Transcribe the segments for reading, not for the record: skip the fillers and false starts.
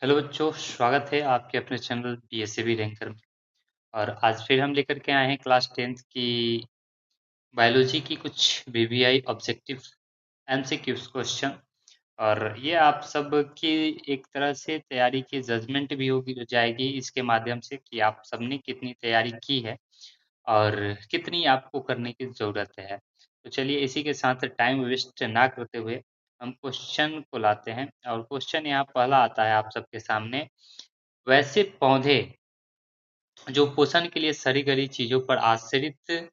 Hello बच्चों, स्वागत है आपके अपने चैनल पीएससीबी रैंकर में। और आज फिर हम लेकर के आए हैं क्लास 10th की बायोलॉजी की कुछ वीवीआई ऑब्जेक्टिव एमसीक्यूज क्वेश्चन। और ये आप सब की एक तरह से तैयारी की जजमेंट भी होगी हो जाएगी इसके माध्यम से कि आप सबने कितनी तैयारी की है और कितनी आपको करने की ज़रूरत है। तो चलिए इसी के साथ टाइम वेस्ट ना करते हुए हम क्वेश्चन को लाते हैं। और क्वेश्चन यहाँ पहला आता है आप सबके सामने। वैसे पौधे जो पोषण के लिए सड़ी गली चीजों पर आश्रित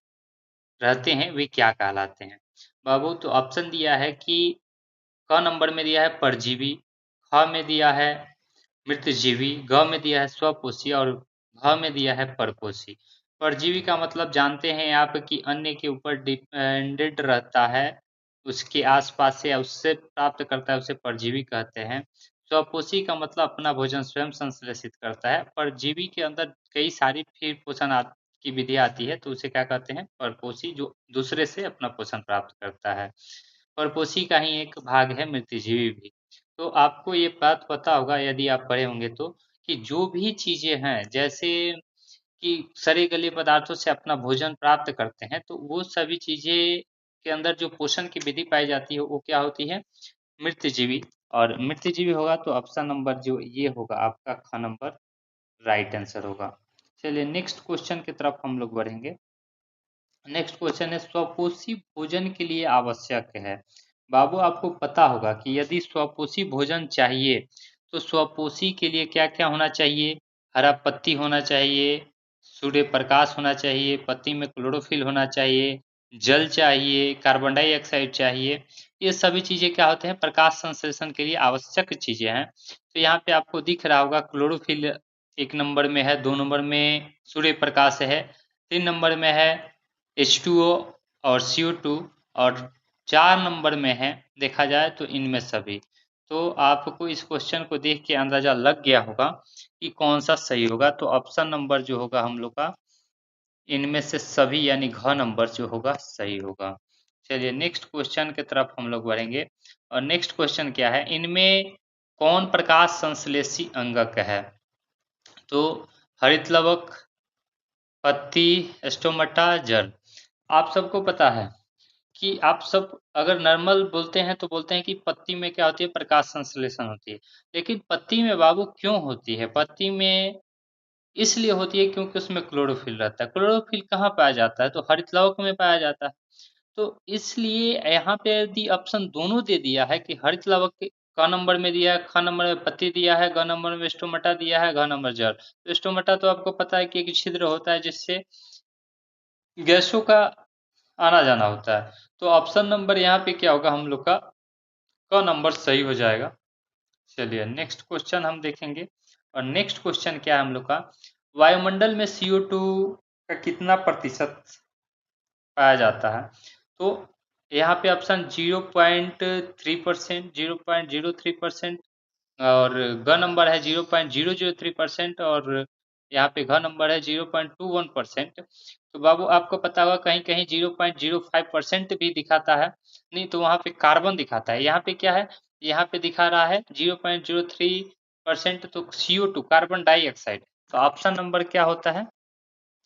रहते हैं वे क्या कहलाते हैं? बाबू तो ऑप्शन दिया है कि क नंबर में दिया है परजीवी, ख में दिया है मृतजीवी, ग में दिया है स्वपोषी और घ में दिया है परपोषी। परजीवी का मतलब जानते हैं आप कि अन्य के ऊपर डिपेंडेंट रहता है, उसके आसपास से या उससे प्राप्त करता है, उसे परजीवी कहते हैं। स्वपोषी का मतलब अपना भोजन स्वयं संश्लेषित करता है। परजीवी के अंदर कई सारी फिर पोषण की विधि आती है तो उसे क्या कहते हैं? परपोषी, जो दूसरे से अपना पोषण प्राप्त करता है। परपोषी का ही एक भाग है मृतजीवी भी। तो आपको ये बात पता होगा यदि आप पढ़े होंगे तो, कि जो भी चीजें हैं जैसे कि सड़े गले पदार्थों से अपना भोजन प्राप्त करते हैं, तो वो सभी चीजें के अंदर जो पोषण की विधि पाई जाती है वो क्या होती है? मृतजीवी। और मृतजीवी होगा तो ऑप्शन नंबर जो ये होगा आपका ख नंबर राइट आंसर होगा। चलिए नेक्स्ट क्वेश्चन की तरफ हम लोग बढ़ेंगे। नेक्स्ट क्वेश्चन है स्वपोषी भोजन के लिए आवश्यक है। बाबू आपको पता होगा कि यदि स्वपोषी भोजन चाहिए तो स्वपोषी के लिए क्या क्या होना चाहिए? हरा पत्ती होना चाहिए, सूर्य प्रकाश होना चाहिए, पत्ती में क्लोरोफिल होना चाहिए, जल चाहिए, कार्बन डाइऑक्साइड चाहिए। ये सभी चीजें क्या होते हैं? प्रकाश संश्लेषण के लिए आवश्यक चीजें हैं। तो यहाँ पे आपको दिख रहा होगा क्लोरोफिल एक नंबर में है, 2 नंबर में सूर्य प्रकाश है, 3 नंबर में है H2O और CO2 और 4 नंबर में है देखा जाए तो इनमें सभी। तो आपको इस क्वेश्चन को देख के अंदाजा लग गया होगा कि कौन सा सही होगा। तो ऑप्शन नंबर जो होगा हम लोग का इनमें से सभी यानी घ नंबर जो होगा सही होगा। चलिए नेक्स्ट क्वेश्चन की तरफ हम लोग बढ़ेंगे। और नेक्स्ट क्वेश्चन क्या है? इनमें कौन प्रकाश संश्लेषी अंगक है? तो हरित लवक, पत्ती, स्टोमेटा, जल। आप सबको पता है कि आप सब अगर नॉर्मल बोलते हैं तो बोलते हैं कि पत्ती में क्या होती है? प्रकाश संश्लेषण होती है। लेकिन पत्ती में बाबू क्यों होती है? पत्ती में इसलिए होती है क्योंकि उसमें क्लोरोफिल रहता है। क्लोरोफिल कहाँ पाया जाता है? तो हरित लवक में पाया जाता है। तो इसलिए यहाँ पे यदि ऑप्शन दोनों दे दिया है कि हरित लवक के क नंबर में दिया है, ख नंबर में पत्ती दिया है, ग नंबर में स्टोमेटा दिया है, घ नंबर जल। तो स्टोमेटा तो आपको पता है कि एक छिद्र होता है जिससे गैसों का आना जाना होता है। तो ऑप्शन नंबर यहाँ पे क्या होगा? हम लोग का क नंबर सही हो जाएगा। चलिए नेक्स्ट क्वेश्चन हम देखेंगे। और नेक्स्ट क्वेश्चन क्या है हम लोग का? वायुमंडल में CO2 का कितना प्रतिशत पाया जाता है? तो यहाँ पे ऑप्शन 0.3%, 0.03% और ग नंबर है 0.003% और यहाँ पे घ नंबर है 0.21%। तो बाबू आपको पता होगा कहीं कहीं 0.05% भी दिखाता है, नहीं तो वहाँ पे कार्बन दिखाता है। यहाँ पे क्या है? यहाँ पे दिखा रहा है 0.03%, तो CO2 कार्बन डाइऑक्साइड। तो ऑप्शन नंबर क्या होता है?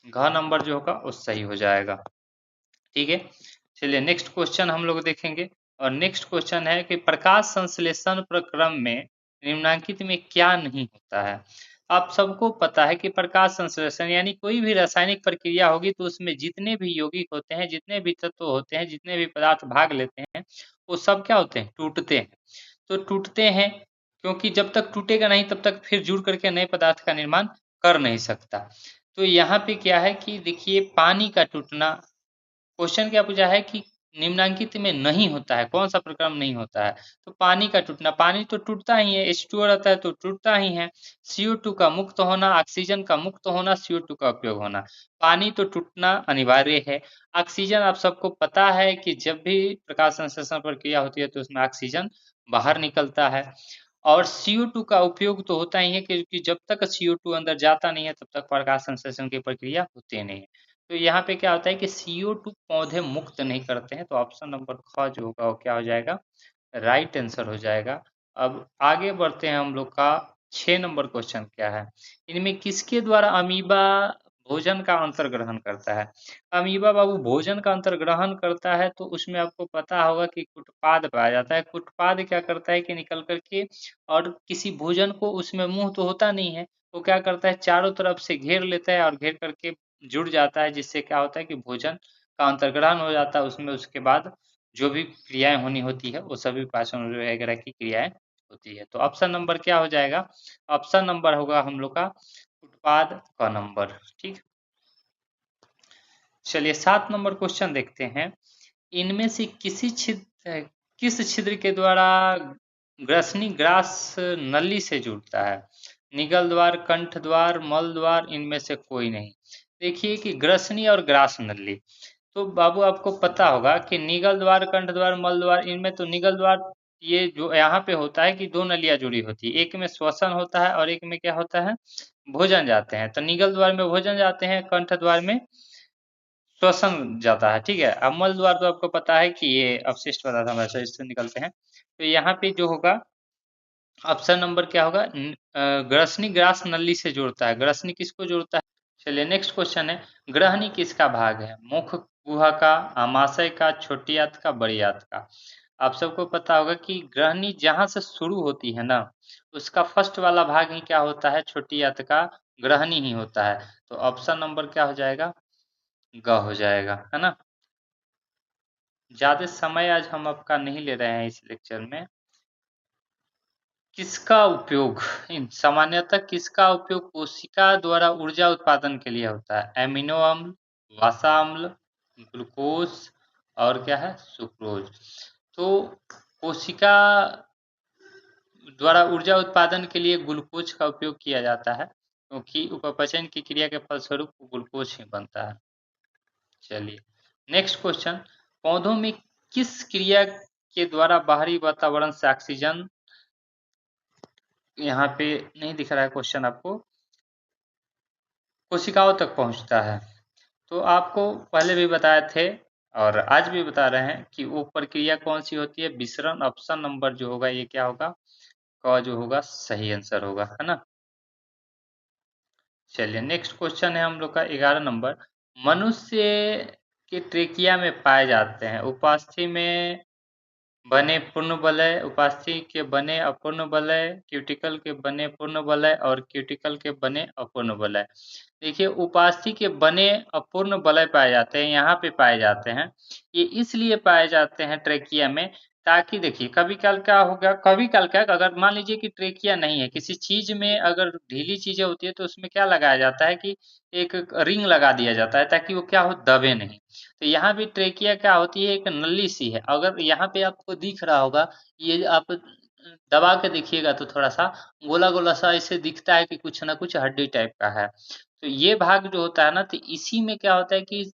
घ नंबर जो होगा वो सही हो जाएगा। ठीक है, चलिए नेक्स्ट क्वेश्चन हम लोग देखेंगे। और नेक्स्ट क्वेश्चन है कि प्रकाश संश्लेषण प्रक्रम में निम्नलिखित में क्या नहीं होता है? आप सबको पता है कि प्रकाश संश्लेषण यानी कोई भी रासायनिक प्रक्रिया होगी तो उसमें जितने भी यौगिक होते हैं, जितने भी तत्व होते हैं, जितने भी पदार्थ भाग लेते हैं, वो सब क्या होते हैं? टूटते हैं। तो टूटते हैं क्योंकि जब तक टूटेगा नहीं तब तक फिर जुड़ करके नए पदार्थ का निर्माण कर नहीं सकता। तो यहाँ पे क्या है कि देखिए पानी का टूटना, क्वेश्चन क्या पूछा है कि निम्नलिखित में नहीं होता है, कौन सा प्रक्रम नहीं होता है? तो पानी का टूटना, पानी तो टूटता ही है, H2O रहता है तो टूटता ही है। CO2 का मुक्त होना, ऑक्सीजन का मुक्त होना, CO2 का उपयोग होना, पानी तो टूटना अनिवार्य है। ऑक्सीजन आप सबको पता है कि जब भी प्रकाश संश्लेषण प्रक्रिया होती है तो उसमें ऑक्सीजन बाहर निकलता है। और CO2 का उपयोग तो होता ही है क्योंकि जब तक CO2 अंदर जाता नहीं है तब तक प्रकाश संश्लेषण की प्रक्रिया होती नहीं है। तो यहाँ पे क्या होता है कि CO2 पौधे मुक्त नहीं करते हैं। तो ऑप्शन नंबर ख जो होगा वो क्या हो जाएगा? राइट आंसर हो जाएगा। अब आगे बढ़ते हैं हम लोग का 6 नंबर क्वेश्चन क्या है? इनमें किसके द्वारा अमीबा भोजन का अंतर्ग्रहण करता है? अमीबा बाबू भोजन का अंतर्ग्रहण करता है तो उसमें आपको पता होगा कि कुटपाद पाया जाता है। कुटपाद क्या करता है कि निकल कर के और किसी भोजन को उसमें मुंह तो होता नहीं है, वो क्या करता है चारों तरफ से घेर लेता है और घेर करके जुड़ जाता है, जिससे क्या होता है कि भोजन का अंतर्ग्रहण हो जाता है उसमें। उसके बाद जो भी क्रियाएं होनी होती है वो सभी पाचन वगैरह की क्रियाएं होती है। तो ऑप्शन नंबर क्या हो जाएगा? ऑप्शन नंबर होगा हम लोग का उत्पाद का नंबर। ठीक, चलिए 7 नंबर क्वेश्चन देखते हैं। इनमें से किस छिद्र के द्वारा ग्रसनी ग्रास नली से जुड़ता है? निगल द्वार, कंठ द्वार, मल द्वार, इनमें से कोई नहीं। देखिए कि ग्रसनी और ग्रास नली, तो बाबू आपको पता होगा कि निगल द्वार, कंठ द्वार, मल द्वार, इनमें तो निगल द्वार ये जो यहाँ पे होता है कि दो नलियां जुड़ी होती है, एक में श्वसन होता है और एक में क्या होता है भोजन जाते हैं। तो निगल द्वार में भोजन जाते हैं, कंठ द्वार में श्वसन जाता है। ठीक है, अब मल द्वार तो आपको पता है कि ये अपशिष्ट पदार्थ हमारे शरीर से निकलते हैं। तो यहाँ पे जो होगा ऑप्शन नंबर क्या होगा? ग्रसनी ग्रास नली से जोड़ता है। ग्रसनी किसको जोड़ता है? चलिए नेक्स्ट क्वेश्चन है, ग्रहणी किसका भाग है? मुख गुहा का, आमाशय का, छोटी आंत का, बड़ी आंत का? आप सबको पता होगा कि ग्रहणी जहां से शुरू होती है ना, उसका फर्स्ट वाला भाग ही क्या होता है? छोटी आंत का ग्रहणी ही होता है। तो ऑप्शन नंबर क्या हो जाएगा? ग हो जाएगा, है ना। ज्यादा समय आज हम आपका नहीं ले रहे हैं इस लेक्चर में। किसका उपयोग सामान्यतः किसका उपयोग कोशिका द्वारा ऊर्जा उत्पादन के लिए होता है? एमिनो अम्ल, वसा अम्ल, ग्लूकोज और क्या है सुक्रोज। तो कोशिका द्वारा ऊर्जा उत्पादन के लिए ग्लूकोज का उपयोग किया जाता है, क्योंकि उपपचन की क्रिया के फलस्वरूप ग्लूकोज ही बनता है। चलिए नेक्स्ट क्वेश्चन, पौधों में किस क्रिया के द्वारा बाहरी वातावरण से ऑक्सीजन, यहाँ पे नहीं दिख रहा है क्वेश्चन आपको, कोशिकाओं तक पहुंचता है? तो आपको पहले भी बताए थे और आज भी बता रहे हैं कि वो प्रक्रिया कौन सी होती है? विसरण। ऑप्शन नंबर जो होगा ये क्या होगा? क जो होगा सही आंसर होगा, है ना। चलिए नेक्स्ट क्वेश्चन है हम लोग का 11 नंबर, मनुष्य के ट्रेकिया में पाए जाते हैं उपास्थि में बने पूर्ण वलय, उपास्थि के बने अपूर्ण वलय, क्यूटिकल के बने पूर्ण वलय और क्यूटिकल के बने अपूर्ण वलय। देखिए उपास्थि के बने अपूर्ण वलय पाए जाते हैं, यहाँ पे पाए जाते हैं। ये इसलिए पाए जाते हैं ट्रेकिया में, ताकि देखिए कभी कल क्या होगा, कभी कल क्या अगर मान लीजिए कि ट्रेकिया नहीं है, किसी चीज में अगर ढीली चीजें होती है तो उसमें क्या लगाया जाता है कि एक रिंग लगा दिया जाता है ताकि वो क्या हो दबे नहीं। तो यहाँ भी ट्रेकिया क्या होती है? एक नली सी है। अगर यहाँ पे आपको दिख रहा होगा, ये आप दबा के देखिएगा तो थोड़ा सा गोला गोला सा ऐसे दिखता है कि कुछ ना कुछ हड्डी टाइप का है। तो ये भाग जो होता है ना, तो इसी में क्या होता है कि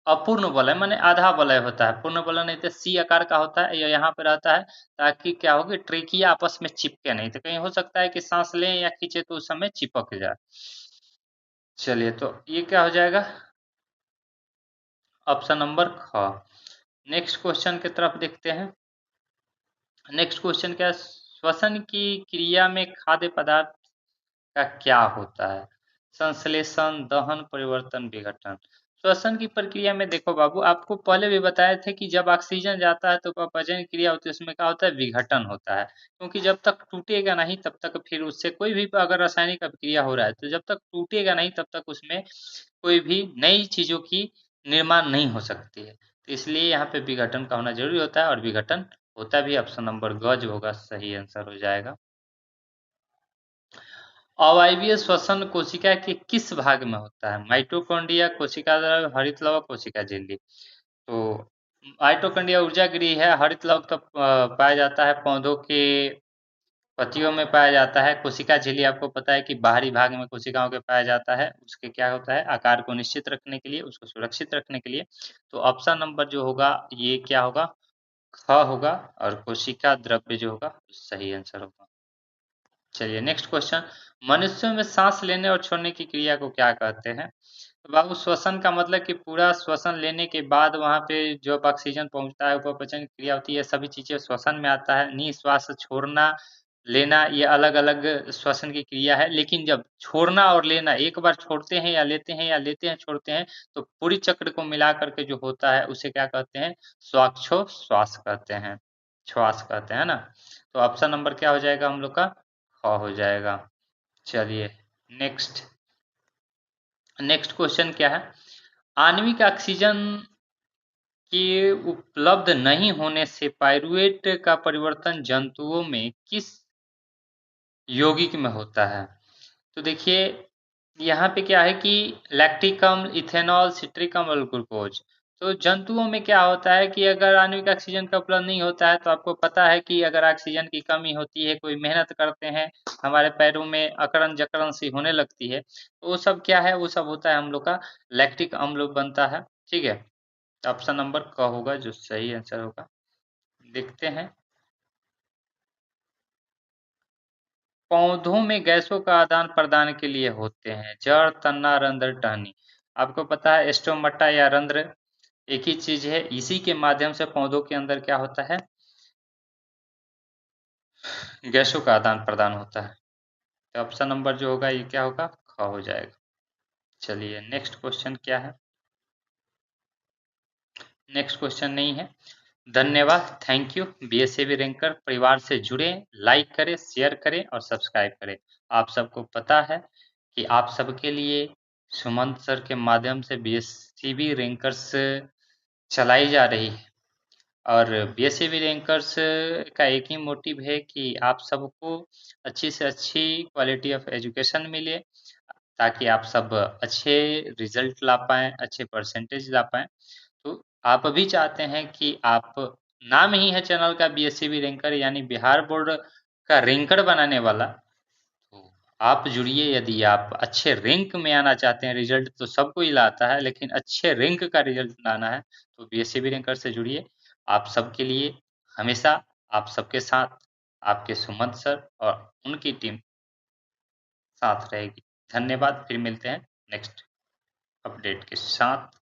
अपूर्ण वलय माने आधा वलय होता है, पूर्ण वलय नहीं तो सी आकार का होता है, ये यहाँ पे रहता है ताकि क्या हो कि ट्रेकिया आपस में चिपके नहीं। तो कहीं हो सकता है कि सांस लें या खींचे तो उस समय चिपक जाए। चलिए तो ये क्या हो जाएगा? ऑप्शन नंबर ख। नेक्स्ट क्वेश्चन की तरफ देखते हैं। नेक्स्ट क्वेश्चन क्या है? श्वसन की क्रिया में खाद्य पदार्थ का क्या होता है? संश्लेषण, दहन, परिवर्तन, विघटन। श्वसन की प्रक्रिया में देखो बाबू, आपको पहले भी बताए थे कि जब ऑक्सीजन जाता है तो अपचयन क्रिया होती है, उसमें क्या होता है? विघटन होता है। क्योंकि जब तक टूटेगा नहीं तब तक फिर उससे कोई भी अगर रासायनिक अभिक्रिया हो रहा है तो जब तक टूटेगा नहीं तब तक उसमें कोई भी नई चीजों की निर्माण नहीं हो सकती है। तो इसलिए यहाँ पे विघटन का होना जरूरी होता है और विघटन होता भी। ऑप्शन नंबर ग जो होगा सही आंसर हो जाएगा। अवायवीय श्वसन कोशिका के किस भाग में होता है? माइटोकॉन्ड्रिया, कोशिका द्रव्य, हरित लवक, कोशिका झिल्ली। तो माइटोकॉन्ड्रिया ऊर्जा गृह है, हरित लवक तो पाया जाता है पौधों के पत्तियों में पाया जाता है, कोशिका झिल्ली आपको पता है कि बाहरी भाग में कोशिकाओं के पाया जाता है, उसके क्या होता है आकार को निश्चित रखने के लिए, उसको सुरक्षित रखने के लिए। तो ऑप्शन नंबर जो होगा ये क्या होगा? ख होगा और कोशिका द्रव्य जो होगा सही आंसर होगा। चलिए नेक्स्ट क्वेश्चन, मनुष्यों में सांस लेने और छोड़ने की क्रिया को क्या कहते हैं? तो बाबू श्वसन का मतलब कि पूरा श्वसन लेने के बाद वहां पे जो ऑक्सीजन पहुंचता है, उपपचन क्रिया होती है, सभी चीजें श्वसन में आता है। निश्वास छोड़ना लेना ये अलग अलग श्वसन की क्रिया है, लेकिन जब छोड़ना और लेना एक बार छोड़ते हैं या लेते हैं, या लेते हैं छोड़ते हैं, तो पूरी चक्र को मिला करके जो होता है उसे क्या कहते हैं, श्वास कहते हैं, श्वास कहते हैं ना। तो ऑप्शन नंबर क्या हो जाएगा हम लोग का, ख हो जाएगा। चलिए नेक्स्ट, नेक्स्ट क्वेश्चन क्या है, आणविक ऑक्सीजन के उपलब्ध नहीं होने से पाइरुवेट का परिवर्तन जंतुओं में किस यौगिक में होता है। तो देखिए यहाँ पे क्या है कि लैक्टिक अम्ल, इथेनॉल, सिट्रिक अम्ल और ग्लूकोज। तो जंतुओं में क्या होता है कि अगर आणविक ऑक्सीजन का उपलब्ध नहीं होता है, तो आपको पता है कि अगर ऑक्सीजन की कमी होती है, कोई मेहनत करते हैं, हमारे पैरों में अकड़न जकड़न सी होने लगती है, तो वो सब क्या है, वो सब होता है हम लोग का लैक्टिक अम्ल बनता है। ठीक है, ऑप्शन नंबर क होगा जो सही आंसर होगा। देखते हैं, पौधों में गैसों का आदान प्रदान के लिए होते हैं, जड़, तना, रंध्र, टहनी। आपको पता है स्टोमटा या रंध्र एक ही चीज है, इसी के माध्यम से पौधों के अंदर क्या होता है, गैसों का आदान प्रदान होता है। तो ऑप्शन नंबर जो होगा ये क्या होगा, ख हो जाएगा। चलिए नेक्स्ट क्वेश्चन क्या है, नेक्स्ट क्वेश्चन नहीं है। धन्यवाद, थैंक यू। बीएसएबी रैंकर परिवार से जुड़े, लाइक करें, शेयर करें और सब्सक्राइब करें। आप सबको पता है कि आप सबके लिए सुमंत सर के माध्यम से बीएससीबी रैंकर्स चलाई जा रही है, और बीएससीबी रैंकर्स का एक ही मोटिव है कि आप सबको अच्छी से अच्छी क्वालिटी ऑफ एजुकेशन मिले, ताकि आप सब अच्छे रिजल्ट ला पाएँ, अच्छे परसेंटेज ला पाएँ। तो आप भी चाहते हैं कि आप, नाम ही है चैनल का बीएससीबी रैंकर, यानी बिहार बोर्ड का रैंकर बनाने वाला। तो आप जुड़िए, यदि आप अच्छे रैंक में आना चाहते हैं, रिजल्ट तो सबको ही लाता है, लेकिन अच्छे रैंक का रिजल्ट लाना है तो बीएससीबी रैंकर से जुड़िए। आप सबके लिए हमेशा, आप सबके साथ आपके सुमंत सर और उनकी टीम साथ रहेगी। धन्यवाद, फिर मिलते हैं नेक्स्ट अपडेट के साथ।